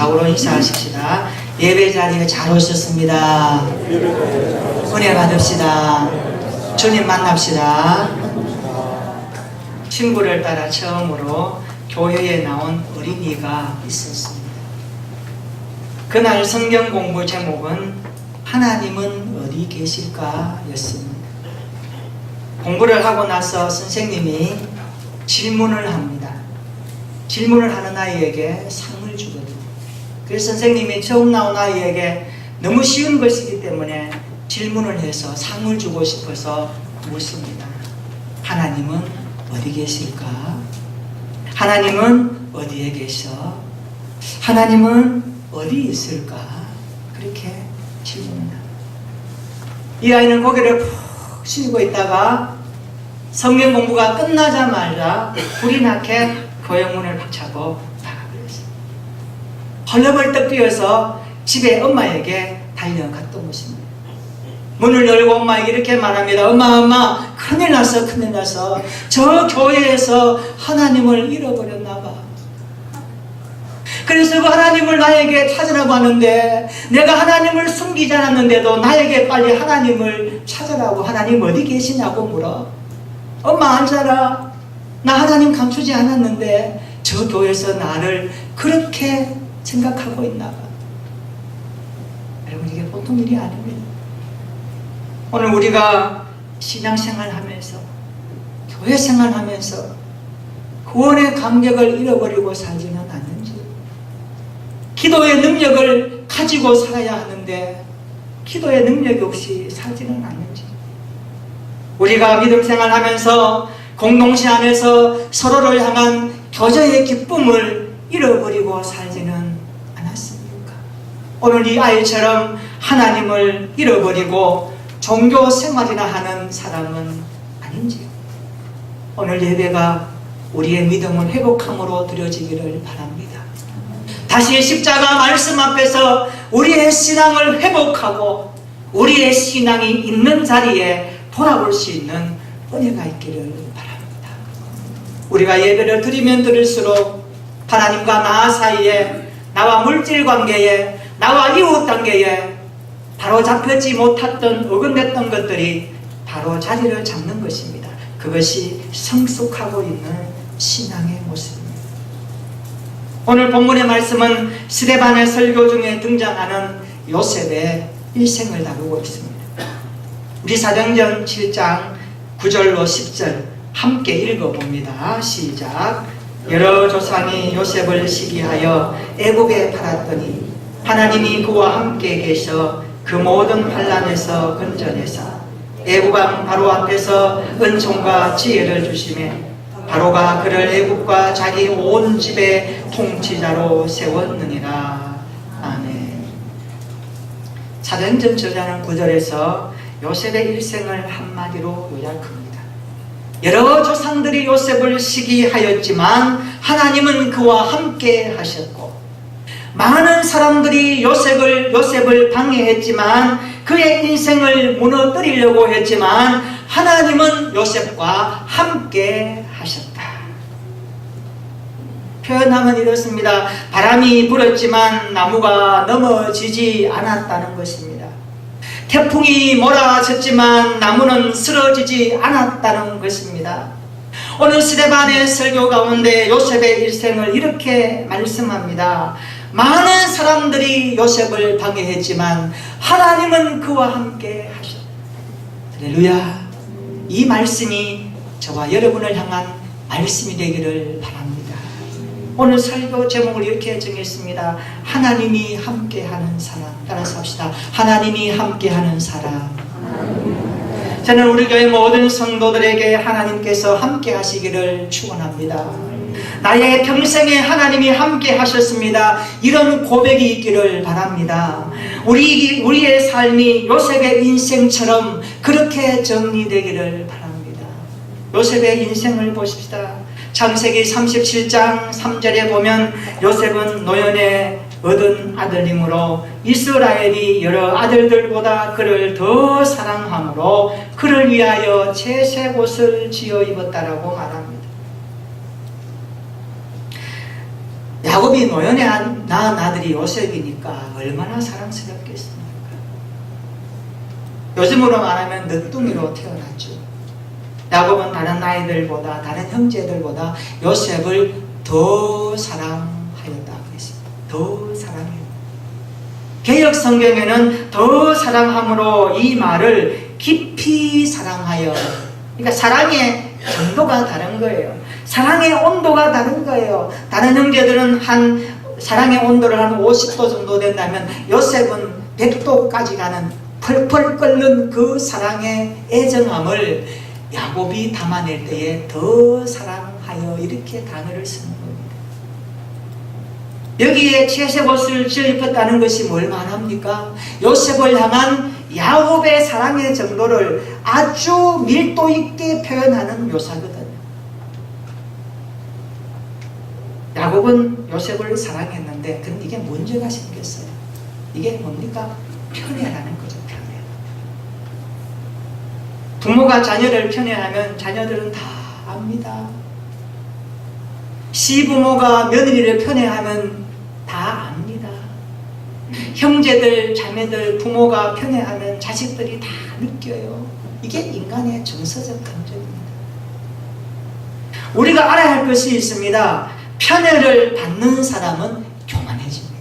좌우로 인사하십시다. 예배 자리에 잘 오셨습니다. 은혜 받읍시다. 주님 만납시다. 친구를 따라 처음으로 교회에 나온 어린이가 있었습니다. 그날 성경 공부 제목은 하나님은 어디 계실까 였습니다. 공부를 하고 나서 선생님이 질문을 합니다. 질문을 하는 아이에게 상을 주거든요. 그래서 선생님이 처음 나온 아이에게 너무 쉬운 것이기 때문에 질문을 해서 상을 주고 싶어서 묻습니다. 하나님은 어디 계실까? 하나님은 어디에 계셔? 하나님은 어디 있을까? 그렇게 질문합니다. 이 아이는 고개를 푹 숙이고 있다가 성경 공부가 끝나자마자 불이 나게 교영문을 박차고 나가버렸어요. 헐레벌떡 뛰어서 집에 엄마에게 달려갔던 것입니다. 문을 열고 엄마에게 이렇게 말합니다. 엄마, 큰일 났어. 저 교회에서 하나님을 잃어버렸나 봐. 그래서 그 하나님을 나에게 찾으라고 하는데 내가 하나님을 숨기지 않았는데도 나에게 빨리 하나님을 찾으라고 하나님 어디 계시냐고 물어. 엄마 알잖아. 나 하나님 감추지 않았는데 저 교회에서 나를 그렇게 생각하고 있나 봐. 여러분, 이게 보통 일이 아닙니다. 오늘 우리가 신앙생활하면서 교회 생활하면서 구원의 감격을 잃어버리고 살지는 않는지, 기도의 능력을 가지고 살아야 하는데 기도의 능력이 없이 살지는 않는지, 우리가 믿음 생활하면서 공동체 안에서 서로를 향한 교제의 기쁨을 잃어버리고 살지는 않았습니까? 오늘 이 아이처럼 하나님을 잃어버리고 종교 생활이나 하는 사람은 아닌지, 오늘 예배가 우리의 믿음을 회복함으로 드려지기를 바랍니다. 다시 십자가 말씀 앞에서 우리의 신앙을 회복하고 우리의 신앙이 있는 자리에 돌아올 수 있는 은혜가 있기를 바랍니다. 우리가 예배를 드리면 드릴수록 하나님과 나 사이에, 나와 물질 관계에, 나와 이웃 관계에 바로 잡혀지 못했던 어긋냈던 것들이 바로 자리를 잡는 것입니다. 그것이 성숙하고 있는 신앙의 모습입니다. 오늘 본문의 말씀은 스데반의 설교 중에 등장하는 요셉의 일생을 다루고 있습니다. 우리 사도행전 7장 9절로 10절 함께 읽어봅니다. 시작. 여러 조상이 요셉을 시기하여 애국에 팔았더니 하나님이 그와 함께 계셔 그 모든 환난에서 건져내사 애국왕 바로 앞에서 은총과 지혜를 주시매 바로가 그를 애국과 자기 온 집의 통치자로 세웠느니라. 아멘. 사도행전 7장 9절에서 요셉의 일생을 한마디로 요약합니다. 여러 조상들이 요셉을 시기하였지만 하나님은 그와 함께 하셨고, 많은 사람들이 요셉을 방해했지만 그의 인생을 무너뜨리려고 했지만 하나님은 요셉과 함께 하셨다. 표현하면 이렇습니다. 바람이 불었지만 나무가 넘어지지 않았다는 것입니다. 태풍이 몰아쳤지만 나무는 쓰러지지 않았다는 것입니다. 오늘 스데반의 설교 가운데 요셉의 일생을 이렇게 말씀합니다. 많은 사람들이 요셉을 방해했지만 하나님은 그와 함께 하셨다. 할렐루야. 이 말씀이 저와 여러분을 향한 말씀이 되기를 바랍니다. 오늘 설교 제목을 이렇게 정했습니다. 하나님이 함께하는 사람. 따라서 합시다. 하나님이 함께하는 사람. 저는 우리 교회 모든 성도들에게 하나님께서 함께 하시기를 축원합니다. 나의 평생에 하나님이 함께 하셨습니다. 이런 고백이 있기를 바랍니다. 우리의 삶이 요셉의 인생처럼 그렇게 정리되기를 바랍니다. 요셉의 인생을 보십시다. 창세기 37장 3절에 보면 요셉은 노년에 얻은 아들이므로 이스라엘이 여러 아들들보다 그를 더 사랑함으로 그를 위하여 채색 옷을 지어 입었다라고 말합니다. 야, 야곱이 노년에 낳은 아들이 요셉이니까 얼마나 사랑스럽겠습니까? 요즘으로 말하면 늦둥이로 태어났죠. 야곱은 다른 아이들보다, 다른 형제들보다 요셉을 더 사랑하였다 그랬습니다. 더 사랑해요. 개역 성경에는 더 사랑함으로 이 말을 깊이 사랑하여, 그러니까 사랑의 정도가 다른 거예요. 사랑의 온도가 다른 거예요. 다른 형제들은 사랑의 온도를 한 50도 정도 된다면 요셉은 100도까지 가는 펄펄 끓는 그 사랑의 애정함을 야곱이 담아낼 때에 더 사랑하여 이렇게 단어를 쓰는 겁니다. 여기에 채색 옷을 지어 입었다는 것이 뭘 말합니까? 요셉을 향한 야곱의 사랑의 정도를 아주 밀도 있게 표현하는 묘사거든요. 야곱은 요셉을 사랑했는데 그럼 이게 문제가 생겼어요. 이게 뭡니까? 편애라는 거죠. 편애. 부모가 자녀를 편애하면 자녀들은 다 압니다. 시부모가 며느리를 편애하면 다 압니다. 형제들, 자매들, 부모가 편애하면 자식들이 다 느껴요. 이게 인간의 정서적 감정입니다. 우리가 알아야 할 것이 있습니다. 편애를 받는 사람은 교만해집니다.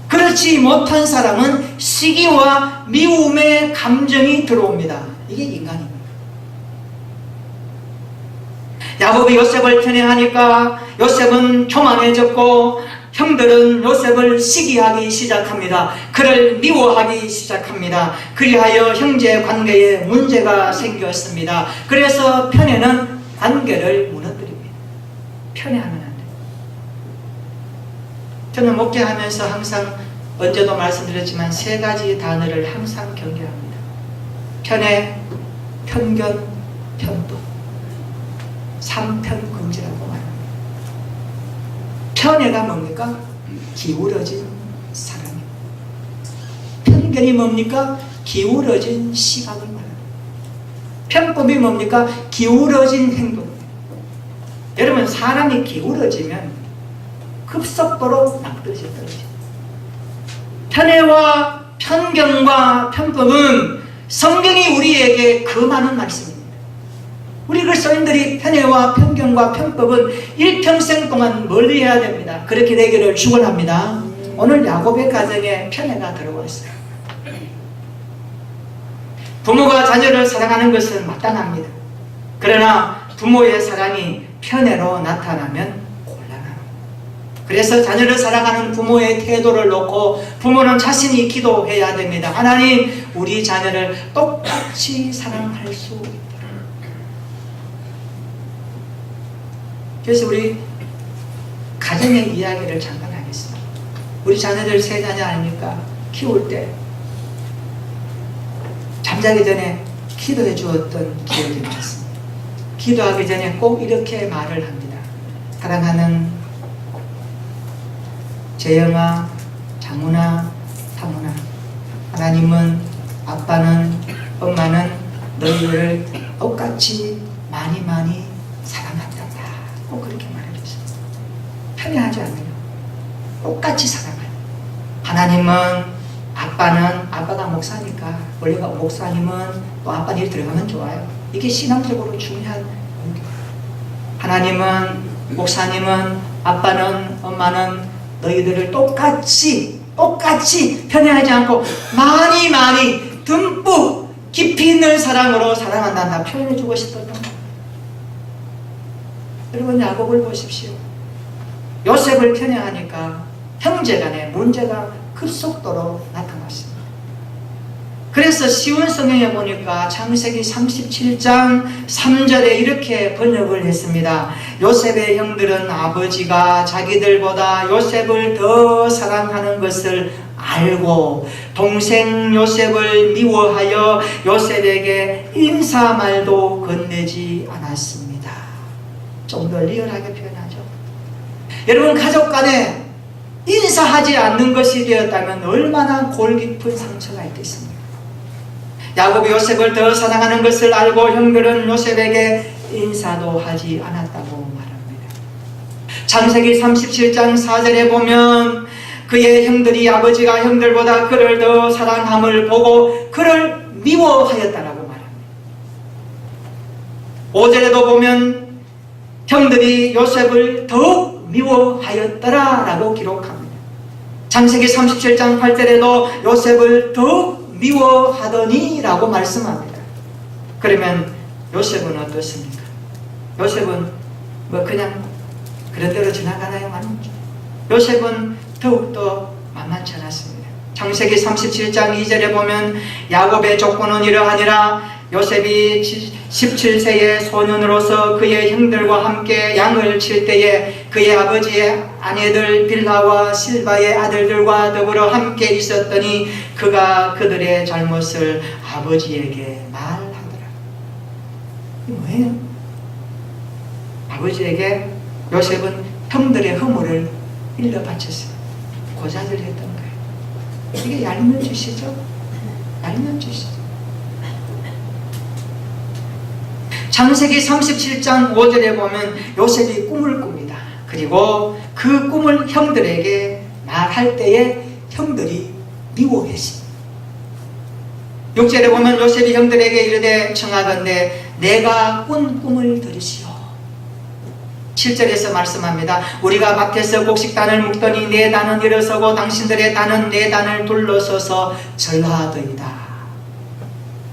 그렇지 못한 사람은 시기와 미움의 감정이 들어옵니다. 이게 인간입니다. 야곱이 요셉을 편애하니까 요셉은 교만해졌고 형들은 요셉을 시기하기 시작합니다. 그를 미워하기 시작합니다. 그리하여 형제 관계에 문제가 생겼습니다. 그래서 편애는 관계를 무너뜨립니다. 편애하면 안 돼요. 저는 목회하면서 항상 언제도 말씀드렸지만 세 가지 단어를 항상 경계합니다. 편애, 편견, 편도. 삼편금지라고 말합니다. 편애가 뭡니까? 기울어진 사랑입니다. 편견이 뭡니까? 기울어진 시각을 말합니다. 편법이 뭡니까? 기울어진 행동입니다. 여러분, 사람이 기울어지면 급속도로 낭떠러져 떨어집니다. 편애와 편견과 편법은 성경이 우리에게 금하는 말씀입니다. 우리 그리스도인들이 편애와 편견과 편법은 일평생 동안 멀리해야 됩니다. 그렇게 되기를 축원합니다. 오늘 야곱의 가정에 편애가 들어왔어요. 부모가 자녀를 사랑하는 것은 마땅합니다. 그러나 부모의 사랑이 편애로 나타나면 곤란합니다. 그래서 자녀를 사랑하는 부모의 태도를 놓고 부모는 자신이 기도해야 됩니다. 하나님, 우리 자녀를 똑같이 사랑할 수 있도록. 그래서 우리 가정의 이야기를 잠깐 하겠습니다. 우리 자녀들 세 자녀 아닙니까? 키울 때 잠자기 전에 기도해 주었던 기억이 많습니다. 기도하기 전에 꼭 이렇게 말을 합니다. 사랑하는 재영아, 장훈아, 타문아, 하나님은, 아빠는, 엄마는 너희를 똑같이 많이 사랑한다. 꼭 그렇게 말해주세요. 편애하지 않아요. 똑같이 사랑해요. 하나님은, 아빠가 목사니까 원래가 목사님은 또 아빠 일 들어가면 좋아요. 이게 신앙적으로 중요한 공격. 하나님은, 목사님은, 아빠는, 엄마는 너희들을 똑같이 편애하지 않고 많이 듬뿍 깊이 있는 사랑으로 사랑한다. 표현해주고 싶었던 거예요. 여러분, 야곱을 보십시오. 요셉을 편애하니까 형제간에 문제가 급속도로 나타났습니다. 그래서 쉬운 성경에 보니까 창세기 37장 3절에 이렇게 번역을 했습니다. 요셉의 형들은 아버지가 자기들보다 요셉을 더 사랑하는 것을 알고 동생 요셉을 미워하여 요셉에게 인사말도 건네지 않았습니다. 좀 더 리얼하게 표현하죠. 여러분, 가족 간에 인사하지 않는 것이 되었다면 얼마나 골 깊은 상처가 있겠습니까? 야곱이 요셉을 더 사랑하는 것을 알고 형들은 요셉에게 인사도 하지 않았다고 말합니다. 창세기 37장 4절에 보면 그의 형들이 아버지가 형들보다 그를 더 사랑함을 보고 그를 미워하였다라고 말합니다. 5절에도 보면 형들이 요셉을 더욱 미워하였더라라고 기록합니다. 창세기 37장 8절에도 요셉을 더욱 미워하더니라고 말씀합니다. 그러면 요셉은 어떻습니까? 요셉은 뭐 그냥 그런 대로 지나가나요? 아니죠. 요셉은 더욱더 만만치 않았습니다. 창세기 37장 2절에 보면 야곱의 조건은 이러하니라. 요셉이 17세의 소년으로서 그의 형들과 함께 양을 칠 때에 그의 아버지의 아내들 빌하와 실바의 아들들과 더불어 함께 있었더니 그가 그들의 잘못을 아버지에게 말하더라. 이게 뭐예요? 아버지에게 요셉은 형들의 허물을 일러 바쳤어요. 고자질 했던 거예요. 이게 얄미운 짓이죠? 얄미운 짓이죠. 창세기 37장 5절에 보면 요셉이 꿈을 꿉니다. 그리고 그 꿈을 형들에게 말할 때에 형들이 미워했습니다. 6절에 보면 요셉이 형들에게 이르되 청하건대 내가 꾼 꿈을 들으시오. 7절에서 말씀합니다. 우리가 밭에서 곡식단을 묶더니 네 단은 일어서고 당신들의 단은 네 단을 둘러서서 절하더이다.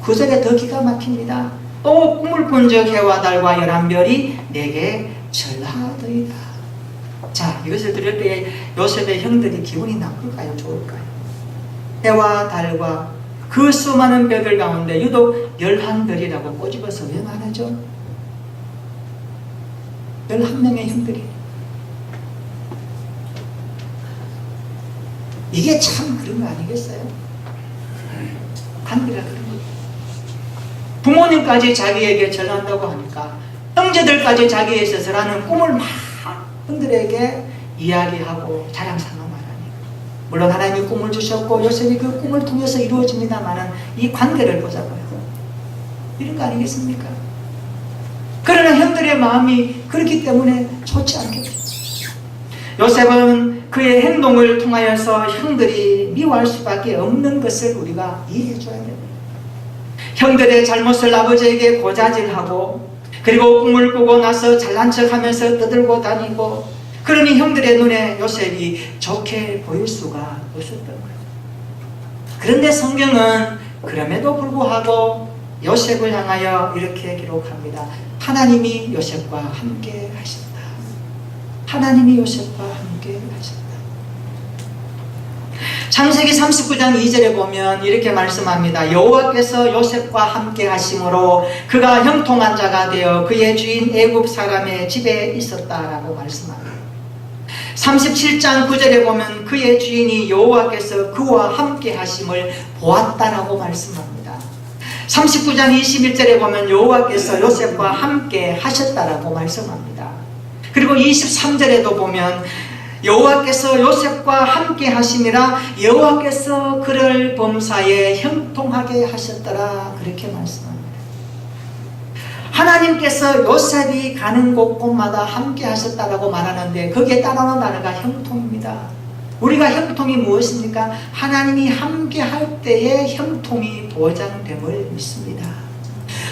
9절에 더 기가 막힙니다. 또 꿈을 꾼 적 해와 달과 11별이 내게 절하더이다. 자, 이것을 들을 때 요셉의 형들이 기분이 나쁠까요? 좋을까요? 해와 달과 그 수많은 별들 가운데 유독 11별이라고 꼬집어서 왜 말하죠? 11명의 형들이. 이게 참 그런 거 아니겠어요? 관계가 그런 거. 부모님까지 자기에게 전한다고 하니까 형제들까지 자기에 있어서라는 꿈을 막 형들에게 이야기하고 자랑삼아 말하니까. 물론 하나님이 꿈을 주셨고 요셉이 그 꿈을 통해서 이루어집니다마는 이 관계를 보자고요. 이런 거 아니겠습니까? 그러나 형들의 마음이 그렇기 때문에 좋지 않겠죠. 요셉은 그의 행동을 통하여서 형들이 미워할 수밖에 없는 것을 우리가 이해해 줘야 됩니다. 형들의 잘못을 아버지에게 고자질하고 그리고 꿈을 꾸고 나서 잘난 척하면서 떠들고 다니고 그러니 형들의 눈에 요셉이 좋게 보일 수가 없었던 거예요. 그런데 성경은 그럼에도 불구하고 요셉을 향하여 이렇게 기록합니다. 하나님이 요셉과 함께 하셨다. 하나님이 요셉과 함께 하셨다. 창세기 39장 2절에 보면 이렇게 말씀합니다. 여호와께서 요셉과 함께 하심으로 그가 형통한 자가 되어 그의 주인 애굽 사람의 집에 있었다라고 말씀합니다. 37장 9절에 보면 그의 주인이 여호와께서 그와 함께 하심을 보았다라고 말씀합니다. 39장 21절에 보면 여호와께서 요셉과 함께 하셨다라고 말씀합니다. 그리고 23절에도 보면 여호와께서 요셉과 함께 하심이라 여호와께서 그를 범사에 형통하게 하셨더라 그렇게 말씀합니다. 하나님께서 요셉이 가는 곳곳마다 함께 하셨다라고 말하는데 거기에 따라오는 단어가 형통입니다. 우리가 형통이 무엇입니까? 하나님이 함께 할 때에 형통이 보장됨을 믿습니다.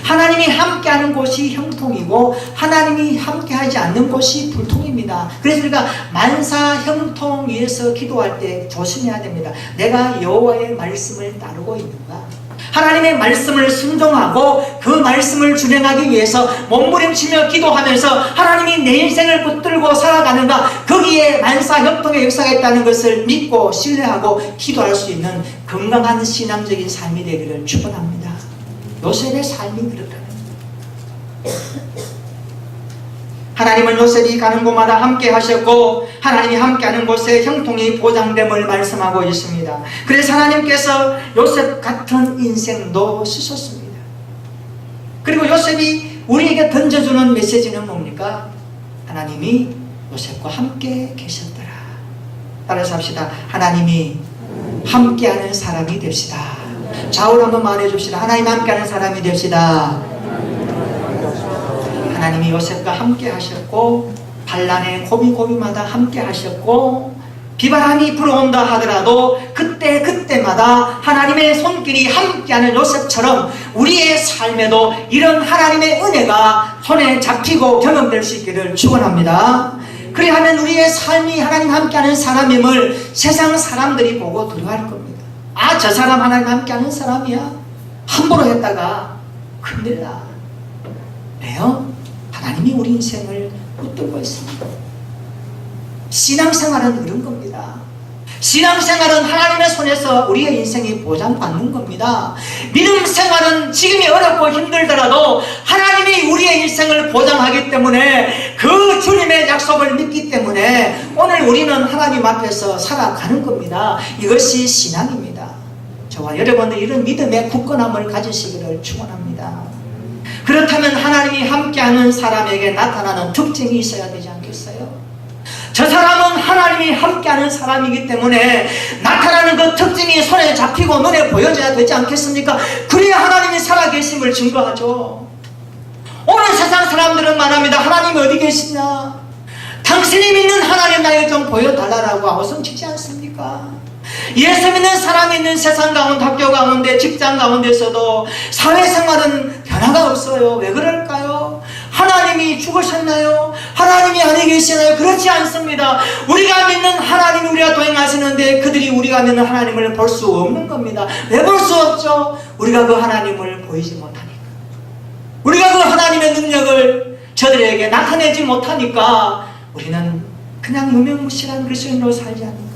하나님이 함께하는 곳이 형통이고 하나님이 함께하지 않는 곳이 불통입니다. 그래서 우리가 만사 형통 위해서 기도할 때 조심해야 됩니다. 내가 여호와의 말씀을 따르고 있는가? 하나님의 말씀을 순종하고 그 말씀을 준행하기 위해서 몸부림치며 기도하면서 하나님이 내 인생을 붙들고 살아가는가? 거기에 만사 형통의 역사가 있다는 것을 믿고 신뢰하고 기도할 수 있는 건강한 신앙적인 삶이 되기를 축원합니다. 요셉의 삶이 그렇다는 거예요. 하나님은 요셉이 가는 곳마다 함께 하셨고 하나님이 함께하는 곳에 형통이 보장됨을 말씀하고 있습니다. 그래서 하나님께서 요셉 같은 인생도 쓰셨습니다. 그리고 요셉이 우리에게 던져주는 메시지는 뭡니까? 하나님이 요셉과 함께 계셨더라. 따라서 합시다. 하나님이 함께하는 사람이 됩시다. 좌우로 한번 말해줍시다. 하나님 함께하는 사람이 됩시다. 하나님이 요셉과 함께 하셨고 환난의 고비고비마다 함께 하셨고, 비바람이 불어온다 하더라도 그때마다 하나님의 손길이 함께하는 요셉처럼 우리의 삶에도 이런 하나님의 은혜가 손에 잡히고 경험될 수 있기를 축원합니다. 그리하면 우리의 삶이 하나님 함께하는 사람임을 세상 사람들이 보고 두려워할 겁니다. 아, 저 사람 하나님 함께하는 사람이야? 함부로 했다가 큰일 나. 왜요? 하나님이 우리 인생을 붙들고 있습니다. 신앙생활은 이런 겁니다. 신앙생활은 하나님의 손에서 우리의 인생이 보장받는 겁니다. 믿음생활은 지금이 어렵고 힘들더라도 하나님이 우리의 인생을 보장하기 때문에, 그 주님의 약속을 믿기 때문에 오늘 우리는 하나님 앞에서 살아가는 겁니다. 이것이 신앙입니다. 저와 여러분들 이런 믿음의 굳건함을 가지시기를 축원합니다. 그렇다면 하나님이 함께하는 사람에게 나타나는 특징이 있어야 되지 않겠어요? 저 사람은 하나님이 함께하는 사람이기 때문에 나타나는 그 특징이 손에 잡히고 눈에 보여져야 되지 않겠습니까? 그래야 하나님이 살아계심을 증거하죠. 오늘 세상 사람들은 말합니다. 하나님이 어디 계시냐? 당신이 믿는 하나님 나에게 좀 보여달라고 아우성치지 않습니까? 예수 믿는 사람이 있는 세상 가운데, 학교 가운데, 직장 가운데서도 사회생활은 변화가 없어요. 왜 그럴까요? 하나님이 죽으셨나요? 하나님이 안에 계시나요? 그렇지 않습니다. 우리가 믿는 하나님이 우리가 동행하시는데 그들이 우리가 믿는 하나님을 볼 수 없는 겁니다. 왜 볼 수 없죠? 우리가 그 하나님을 보이지 못하니까, 우리가 그 하나님의 능력을 저들에게 나타내지 못하니까 우리는 그냥 유명무실한 그리스도인으로 살지 않을까요?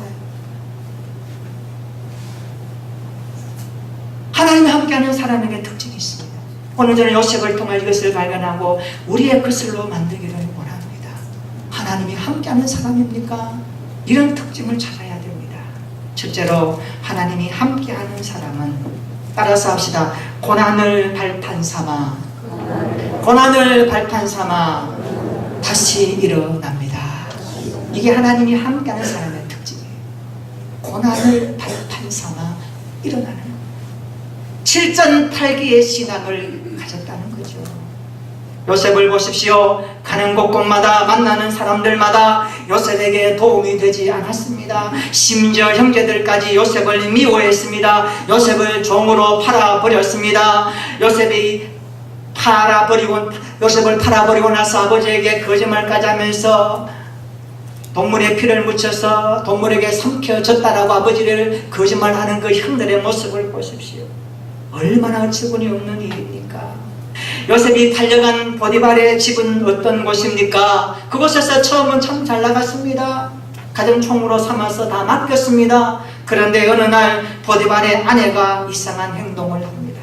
하나님이 함께하는 사람에게 특징이 있습니다. 오늘 저는 요셉을 통해 이것을 발견하고 우리의 것으로 만들기를 원합니다. 하나님이 함께하는 사람입니까? 이런 특징을 찾아야 됩니다. 첫째로 하나님이 함께하는 사람은, 따라서 합시다. 고난을 발판 삼아 다시 일어납니다. 이게 하나님이 함께하는 사람의 특징이에요. 고난을 발판 삼아 일어나는, 7전8기의 신앙을 가졌다는 거죠. 요셉을 보십시오. 가는 곳곳마다 만나는 사람들마다 요셉에게 도움이 되지 않았습니다. 심지어 형제들까지 요셉을 미워했습니다. 요셉을 종으로 팔아버렸습니다. 요셉을 팔아버리고 나서 아버지에게 거짓말까지 하면서 동물의 피를 묻혀서 동물에게 삼켜졌다라고 아버지를 거짓말하는 그 형들의 모습을 보십시오. 얼마나 어처구니 없는 일입니까? 요셉이 달려간 보디발의 집은 어떤 곳입니까? 그곳에서 처음은 참 잘 나갔습니다. 가정총무로 삼아서 다 맡겼습니다. 그런데 어느 날 보디발의 아내가 이상한 행동을 합니다.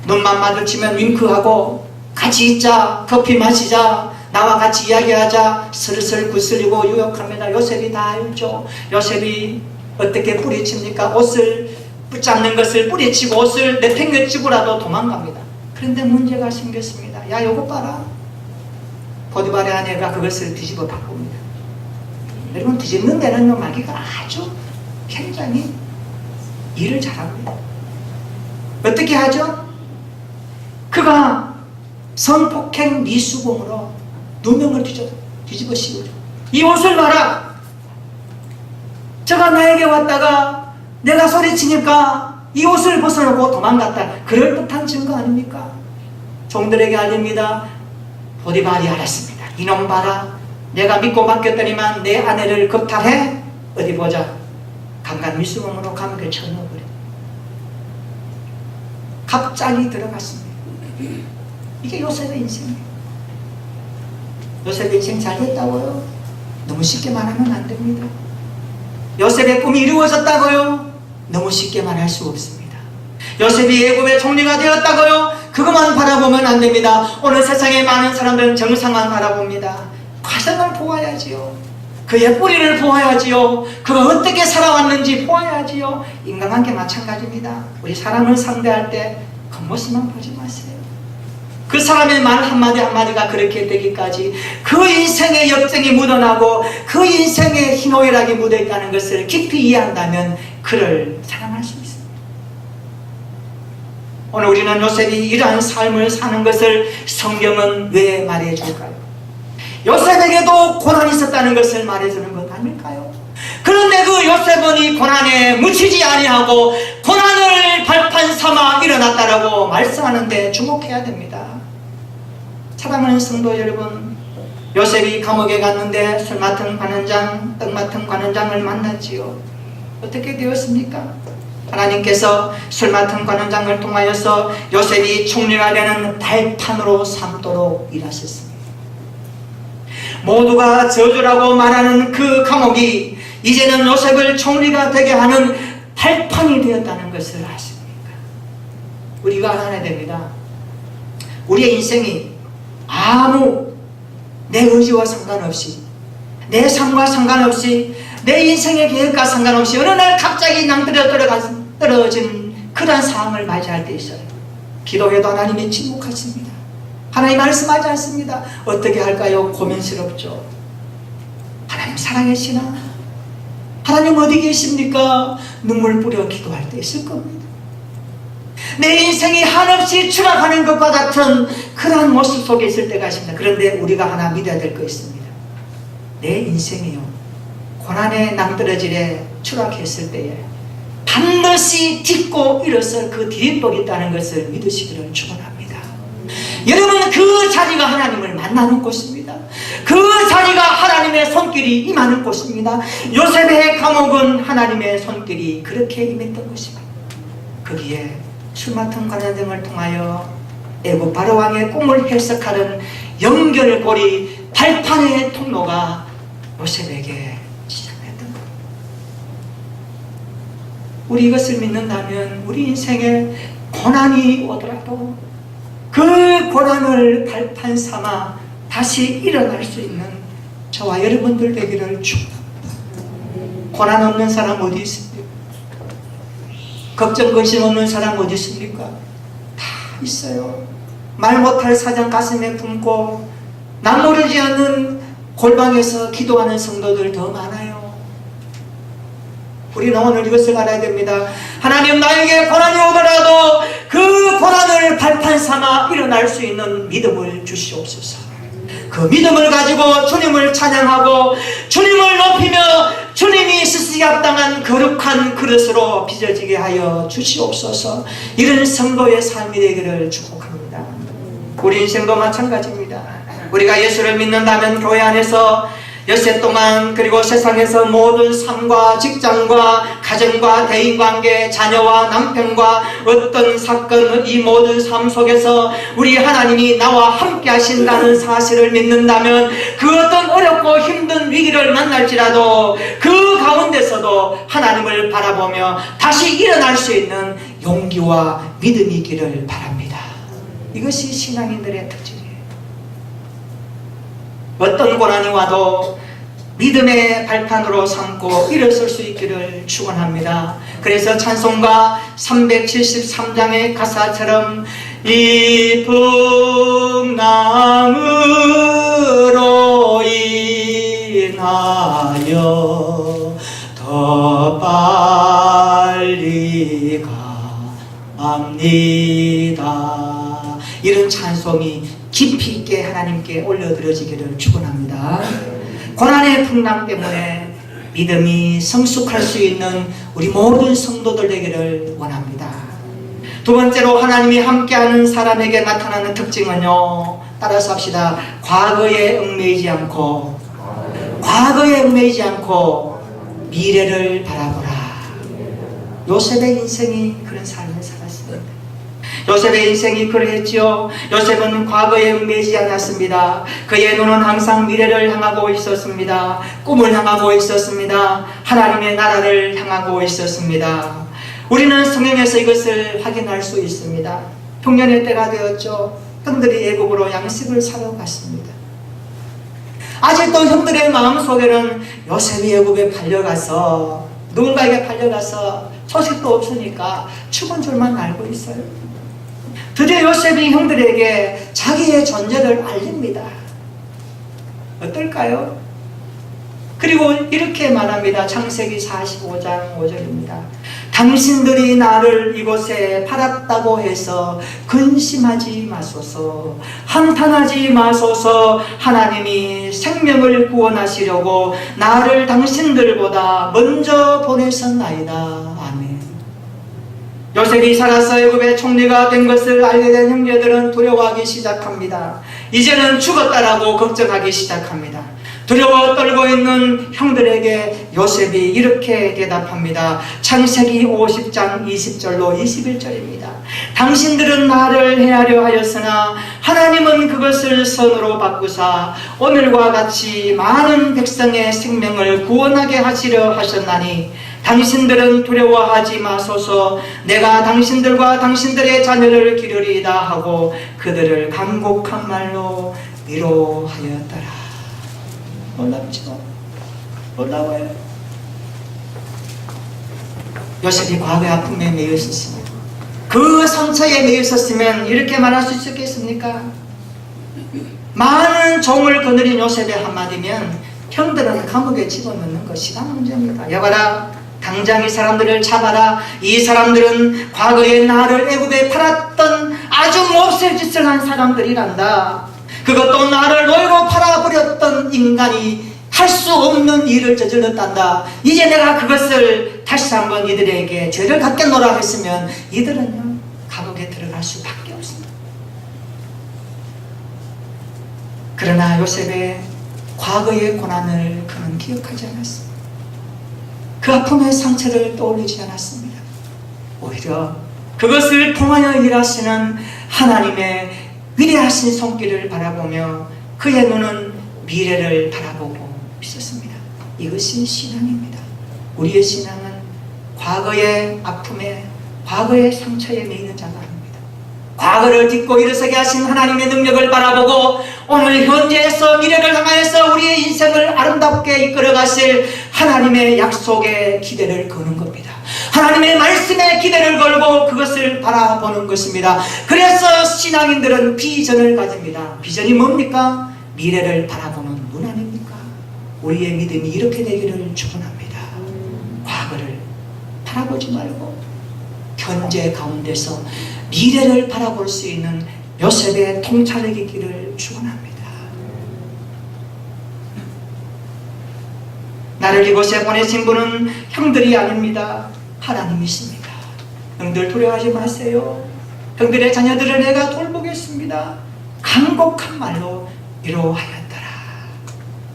눈만 마주치면 윙크하고, 같이 있자, 커피 마시자, 나와 같이 이야기하자, 슬슬 구슬리고 유혹합니다. 요셉이 다 알죠. 요셉이 어떻게 뿌리칩니까? 옷을 붙잡는 것을 뿌리치고 옷을 내팽개치고라도 도망갑니다. 그런데 문제가 생겼습니다. 야, 요거 봐라. 보디발의 아내가 그것을 뒤집어 바꿉니다. 여러분, 뒤집는 데는 마귀가 아주 굉장히 일을 잘합니다. 어떻게 하죠? 그가 성폭행 미수범으로 누명을 뒤집어 씌우죠. 이 옷을 봐라. 저가 나에게 왔다가 내가 소리치니까 이 옷을 벗어놓고 도망갔다. 그럴듯한 증거 아닙니까? 종들에게 알립니다. 보디발이 알았습니다. 이놈 봐라. 내가 믿고 맡겼더니만 내 아내를 겁탈해? 어디 보자. 강간 미수범으로 감옥에 쳐넣어버려. 갑자기 들어갔습니다. 이게 요셉의 인생이에요. 요셉의 인생 잘 됐다고요? 너무 쉽게 말하면 안 됩니다. 요셉의 꿈이 이루어졌다고요? 너무 쉽게 말할 수 없습니다. 요셉이 애굽의 총리가 되었다고요? 그것만 바라보면 안 됩니다. 오늘 세상에 많은 사람들은 정상만 바라봅니다. 과정을 보아야지요. 그의 뿌리를 보아야지요. 그가 어떻게 살아왔는지 보아야지요. 인간관계 마찬가지입니다. 우리 사람을 상대할 때 겉모습만 보지 마세요. 그 사람의 말 한마디 한마디가 그렇게 되기까지 그 인생의 역정이 묻어나고 그 인생의 희노애락이 묻어있다는 것을 깊이 이해한다면 그를 사랑할 수 있습니다. 오늘 우리는 요셉이 이러한 삶을 사는 것을 성경은 왜 말해줄까요? 요셉에게도 고난이 있었다는 것을 말해주는 것 아닐까요? 그런데 그 요셉은 이 고난에 묻히지 아니하고 고난을 발판 삼아 일어났다라고 말씀하는데 주목해야 됩니다. 사랑하는 성도 여러분, 요셉이 감옥에 갔는데 술 맡은 관원장, 떡 맡은 관원장을 만났지요. 어떻게 되었습니까? 하나님께서 술 맡은 관원장을 통하여서 요셉이 총리가 되는 발판으로 삼도록 일하셨습니다. 모두가 저주라고 말하는 그 감옥이 이제는 요셉을 총리가 되게 하는 발판이 되었다는 것을 아십니까? 우리가 알아야 됩니다. 우리의 인생이 아무 내 의지와 상관없이, 내 삶과 상관없이, 내 인생의 계획과 상관없이 어느 날 갑자기 낭떠러 떨어진 그러한 상황을 맞이할 때 있어요. 기도해도 하나님이 침묵하십니다. 하나님 말씀하지 않습니다. 어떻게 할까요? 고민스럽죠. 하나님 살아계시나? 하나님 어디 계십니까? 눈물 뿌려 기도할 때 있을 겁니다. 내 인생이 한없이 추락하는 것과 같은 그러한 모습 속에 있을 때가 있습니다. 그런데 우리가 하나 믿어야 될 거 있습니다. 내 인생이요, 고난의 낭떠러질에 추락했을 때에 반드시 딛고 일어설 그 디딤돌이 있다는 것을 믿으시기를 축원합니다. 여러분, 그 자리가 하나님을 만나는 곳입니다. 그 자리가 하나님의 손길이 임하는 곳입니다. 요셉의 감옥은 하나님의 손길이 그렇게 임했던 곳입니다. 거기에 술 맡은 관원장을 통하여 애굽 바로왕의 꿈을 해석하는 연결고리 발판의 통로가 요셉에게 시작했던 것. 우리 이것을 믿는다면 우리 인생에 고난이 오더라도 그 고난을 발판 삼아 다시 일어날 수 있는 저와 여러분들 되기를 축복합니다. 고난 없는 사람 어디 있습니까? 걱정 근심 없는 사람 어디 있습니까? 다 있어요. 말 못할 사정 가슴에 품고 남모르지 않는 골방에서 기도하는 성도들 더 많아요. 우리는 오늘 이것을 알아야 됩니다. 하나님, 나에게 고난이 오더라도 그 고난을 발판 삼아 일어날 수 있는 믿음을 주시옵소서. 그 믿음을 가지고 주님을 찬양하고 주님을 높이며 주님이 쓰시기 합당한 거룩한 그릇으로 빚어지게 하여 주시옵소서. 이런 성도의 삶이 되기를 축복합니다. 우리 인생도 마찬가지입니다. 우리가 예수를 믿는다면 교회 안에서 엿새 동안, 그리고 세상에서 모든 삶과 직장과 가정과 대인관계, 자녀와 남편과 어떤 사건, 이 모든 삶 속에서 우리 하나님이 나와 함께 하신다는 사실을 믿는다면 그 어떤 어렵고 힘든 위기를 만날지라도 그 가운데서도 하나님을 바라보며 다시 일어날 수 있는 용기와 믿음이 있기를 바랍니다. 이것이 신앙인들의 특징이에요. 어떤 고난이 와도 믿음의 발판으로 삼고 일어설 수 있기를 축원합니다. 그래서 찬송가 373장의 가사처럼 이 풍랑으로 인하여 더 빨리 갑니다. 이런 찬송이 깊이 있게 하나님께 올려드려지기를 축원합니다. 고난의 풍랑 때문에 믿음이 성숙할 수 있는 우리 모든 성도들 되기를 원합니다. 두 번째로 하나님이 함께하는 사람에게 나타나는 특징은요, 따라서 합시다. 과거에 얽매이지 않고 미래를 바라보라. 요셉의 인생이 그런 삶을 살았습니다. 요셉의 인생이 그러했지요. 요셉은 과거에 얽매이지 않았습니다. 그의 눈은 항상 미래를 향하고 있었습니다. 꿈을 향하고 있었습니다. 하나님의 나라를 향하고 있었습니다. 우리는 성경에서 이것을 확인할 수 있습니다. 풍년의 때가 되었죠. 형들이 애굽으로 양식을 사러 갔습니다. 아직도 형들의 마음속에는 요셉이 애굽에 팔려가서, 누군가에게 팔려가서 소식도 없으니까 죽은 줄만 알고 있어요. 드디어 요셉이 형들에게 자기의 존재를 알립니다. 어떨까요? 그리고 이렇게 말합니다. 창세기 45장 5절입니다. 당신들이 나를 이곳에 팔았다고 해서 근심하지 마소서, 한탄하지 마소서. 하나님이 생명을 구원하시려고 나를 당신들보다 먼저 보내셨나이다. 아멘. 요셉이 살아서 애굽의 총리가 된 것을 알게 된 형제들은 두려워하기 시작합니다. 이제는 죽었다라고 걱정하기 시작합니다. 두려워 떨고 있는 형들에게 요셉이 이렇게 대답합니다. 창세기 50장 20절로 21절입니다. 당신들은 나를 해하려 하였으나 하나님은 그것을 선으로 바꾸사 오늘과 같이 많은 백성의 생명을 구원하게 하시려 하셨나니 당신들은 두려워하지 마소서. 내가 당신들과 당신들의 자녀를 기르리이다 하고 그들을 간곡한 말로 위로하였더라. 놀랍죠? 놀라워요. 요셉이 과거의 아픔에 매여 있었으면, 그 상처에 매여 있었으면 이렇게 말할 수 있었겠습니까? 많은 종을 거느린 요셉의 한마디면 형들은 감옥에 집어넣는 것 시간 문제입니다. 여봐라, 당장 이 사람들을 잡아라. 이 사람들은 과거에 나를 애굽에 팔았던 아주 몹쓸 짓을 한 사람들이란다. 그것도 나를 노예로 팔아버렸던 인간이 할 수 없는 일을 저질렀단다. 이제 내가 그것을 다시 한번 이들에게 죄를 갖겠노라 했으면 이들은요 감옥에 들어갈 수밖에 없습니다. 그러나 요셉의 과거의 고난을 그는 기억하지 않았습니다. 그 아픔의 상처를 떠올리지 않았습니다. 오히려 그것을 통하여 일하시는 하나님의 위대하신 손길을 바라보며 그의 눈은 미래를 바라보고 있었습니다. 이것이 신앙입니다. 우리의 신앙은 과거의 아픔에, 과거의 상처에 매이는 자가 아닙니다. 과거를 딛고 일어서게 하신 하나님의 능력을 바라보고 오늘 현재에서 미래를 향하여서 우리의 인생을 아름답게 이끌어 가실 하나님의 약속에 기대를 거는 겁니다. 하나님의 말씀에 기대를 걸고 그것을 바라보는 것입니다. 그래서 신앙인들은 비전을 가집니다. 비전이 뭡니까? 미래를 바라보는 눈 아닙니까? 우리의 믿음이 이렇게 되기를 축원합니다. 과거를 바라보지 말고 현재 가운데서 미래를 바라볼 수 있는 요셉의 통찰력이 있기를 축원합니다. 나를 이곳에 보내신 분은 형들이 아닙니다. 하나님이십니다. 형들 두려워하지 마세요. 형들의 자녀들을 내가 돌보겠습니다. 간곡한 말로 위로하였더라.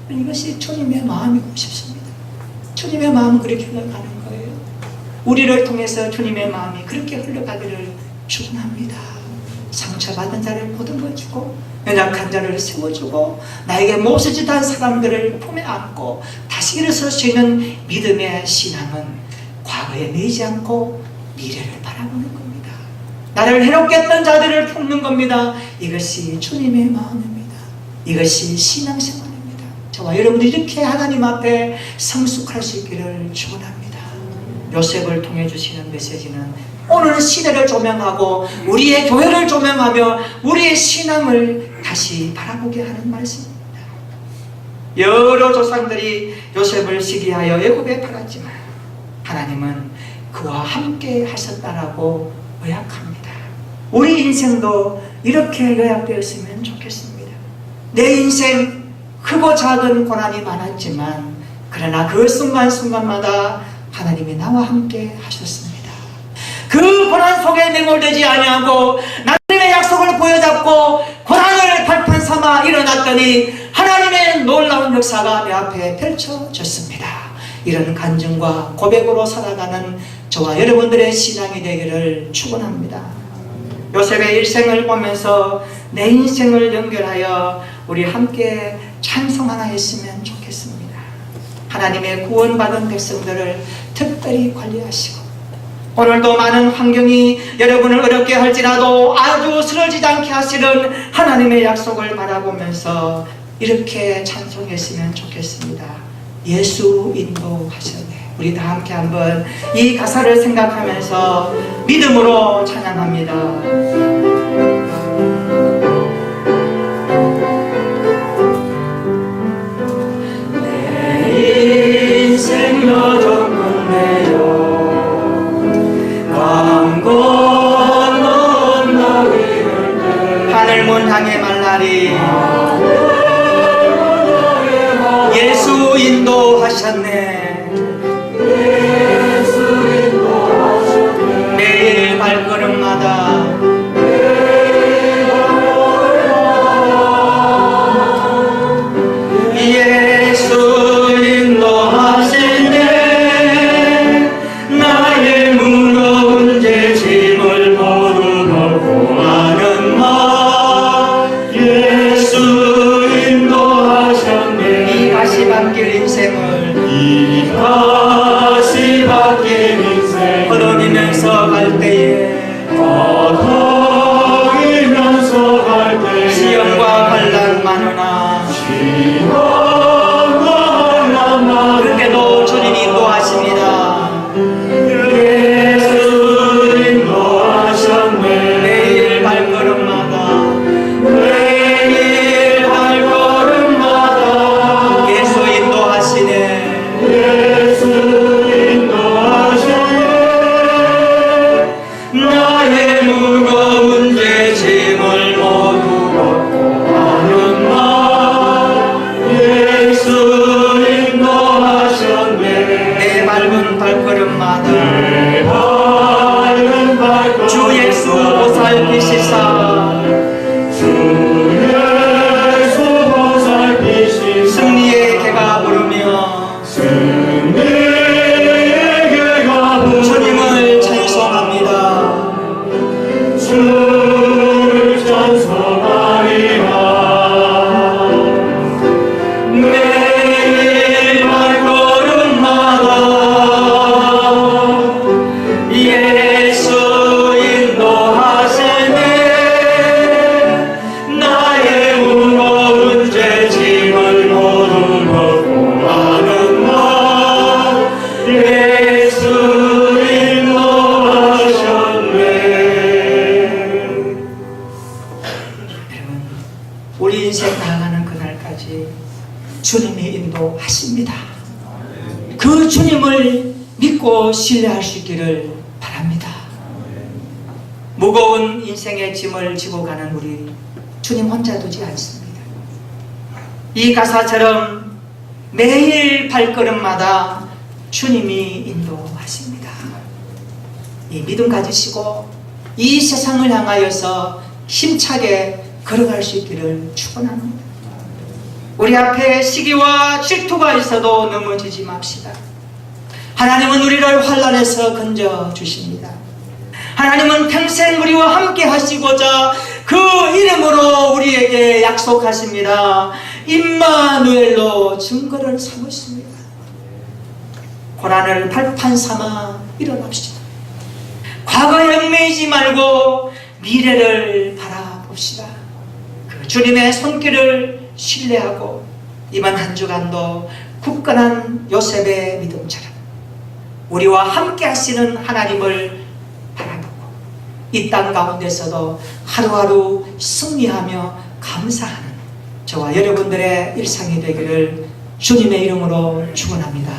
이것이 주님의 마음이고 싶습니다. 주님의 마음은 그렇게 흘러가는 거예요. 우리를 통해서 주님의 마음이 그렇게 흘러가기를 축원합니다. 상처받은 자를 보듬어주고 연약한 자를 세워주고 나에게 몹쓸 짓한 사람들을 품에 안고 다시 일어설 수 있는 믿음의 신앙은 과거에 매이지 않고 미래를 바라보는 겁니다. 나를 해롭게 했던 자들을 품는 겁니다. 이것이 주님의 마음입니다. 이것이 신앙생활입니다. 저와 여러분들이 이렇게 하나님 앞에 성숙할 수 있기를 축원합니다. 요셉을 통해 주시는 메시지는 오늘 시대를 조명하고 우리의 교회를 조명하며 우리의 신앙을 다시 바라보게 하는 말씀입니다. 여러 조상들이 요셉을 시기하여 애굽에 팔았지만 하나님은 그와 함께 하셨다라고 요약합니다. 우리 인생도 이렇게 요약되었으면 좋겠습니다. 내 인생 크고 작은 고난이 많았지만 그러나 그 순간순간마다 하나님이 나와 함께 하셨습니다. 그 고난 속에 매몰되지 아니하고 나님의 약속을 보여잡고 고난을 발판 삼아 일어났더니 하나님의 놀라운 역사가 내 앞에 펼쳐졌습니다. 이런 간증과 고백으로 살아가는 저와 여러분들의 신앙이 되기를 축원합니다. 요셉의 일생을 보면서 내 인생을 연결하여 우리 함께 찬송 하나 했으면 좋겠습니다. 하나님의 구원받은 백성들을 특별히 관리하시고 오늘도 많은 환경이 여러분을 어렵게 할지라도 아주 쓰러지지 않게 하시는 하나님의 약속을 바라보면서 이렇게 찬송했으면 좋겠습니다. 예수 인도하셨네. 우리 다 함께 한번 이 가사를 생각하면서 믿음으로 찬양합니다. 내 인생 여정 끝내요 다시 바뀐 인생 걸어니면서 갈 때에 걸어가면서 갈 때에 시험과 환난 많으나 시험과 환난 많으나 그렇게도 주님이 인도하십니다. 예수 인도하셨네. 매일 발걸음마다 매일 발걸음마다 예수 인도하시네. 예수 인도하셨네. 나의 무거운 죄 짐을 모두 벗고 하는 날 예수 인도하셨네. 내 밟은 발걸음마다 내 밟은 발걸음 주 예수 보살피시사 주 예수 보살피시사 승리의 개가 부르며 승리의 개가 부르며 주님을 찬송합니다. 주를 찬송하리라. 매일 발걸음마다 예수 인도하시네. 나의 무거운 죄 짐을 모두 벗고 하는 날 예수 인도하셨네. 우리 인생 나아가는 그날까지 주님이 인도하십니다. 그 주님을 믿고 신뢰할 수 있기를 바랍니다. 무거운 인생의 짐을 지고 가는 우리 주님 혼자 두지 않습니다. 이 가사처럼 매일 발걸음마다 주님이 인도하십니다. 이 믿음 가지시고 이 세상을 향하여서 힘차게 걸어갈 수 있기를 축원합니다. 우리 앞에 시기와 질투가 있어도 넘어지지 맙시다. 하나님은 우리를 환난에서 건져 주십니다. 하나님은 평생 우리와 함께 하시고자 그 이름으로 우리에게 약속하십니다. 임마누엘로 증거를 삼으십니다. 고난을 발판 삼아 일어납시다. 과거에 얽매이지 말고 미래를 바라봅시다. 그 주님의 손길을 신뢰하고 이번 한 주간도 굳건한 요셉의 믿음처럼 우리와 함께 하시는 하나님을 바라보고 이 땅 가운데서도 하루하루 승리하며 감사하는 저와 여러분들의 일상이 되기를 주님의 이름으로 축원합니다.